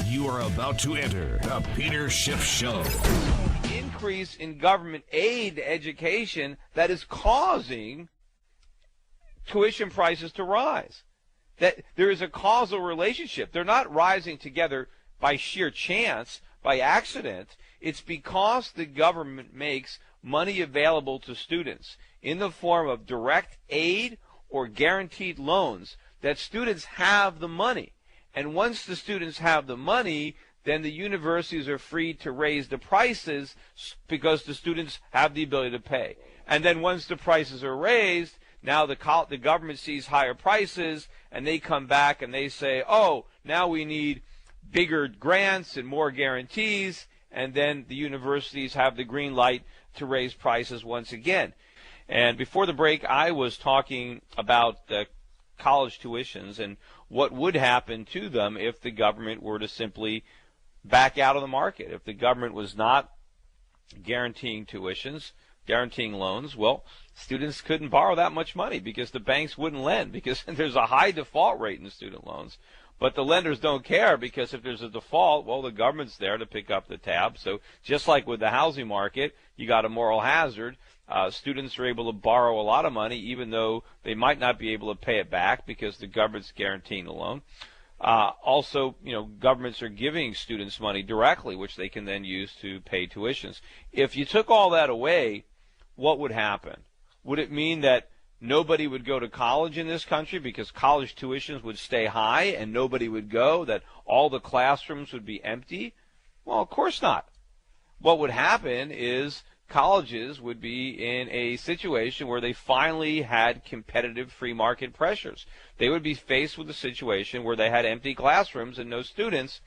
You are about to enter the Peter Schiff Show. Increase in government aid to education that is causing tuition prices to rise. That there is a causal relationship. They're not rising together by sheer chance, by accident. It's because the government makes money available to students in the form of direct aid or guaranteed loans that students have the money. And once the students have the money, then the universities are free to raise the prices because the students have the ability to pay. And then once the prices are raised, now the government sees higher prices, and they come back and they say, oh, now we need bigger grants and more guarantees, and then the universities have the green light to raise prices once again. And before the break, I was talking about the college tuitions and what would happen to them if the government were to simply back out of the market. If the government was not guaranteeing tuitions, guaranteeing loans, well, students couldn't borrow that much money because the banks wouldn't lend, because there's a high default rate in student loans. But the lenders don't care, because if there's a default, well, the government's there to pick up the tab. So just like with the housing market, you got a moral hazard. Students are able to borrow a lot of money even though they might not be able to pay it back because the government's guaranteeing the loan. Also, governments are giving students money directly, which they can then use to pay tuitions. If you took all that away, what would happen? Would it mean that nobody would go to college in this country because college tuitions would stay high and nobody would go, that all the classrooms would be empty? Well, of course not. What would happen is colleges would be in a situation where they finally had competitive free market pressures. They would be faced with a situation where they had empty classrooms and no students,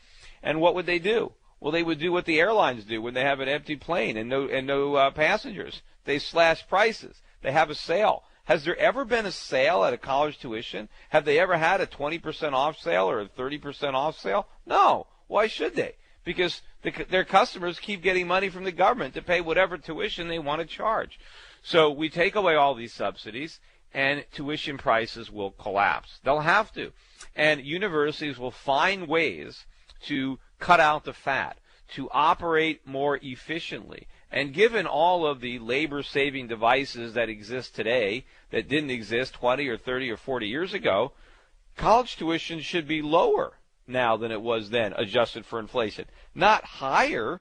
and what would they do? Well, they would do what the airlines do when they have an empty plane and no passengers. They slash prices. They have a sale. Has there ever been a sale at a college tuition? Have they ever had a 20% off sale or a 30% off sale? No. Why should they? Because their customers keep getting money from the government to pay whatever tuition they want to charge. So we take away all these subsidies, and tuition prices will collapse. They'll have to. And universities will find ways to cut out the fat, to operate more efficiently. And given all of the labor-saving devices that exist today that didn't exist 20 or 30 or 40 years ago, college tuition should be lower now than it was then, adjusted for inflation. Not higher,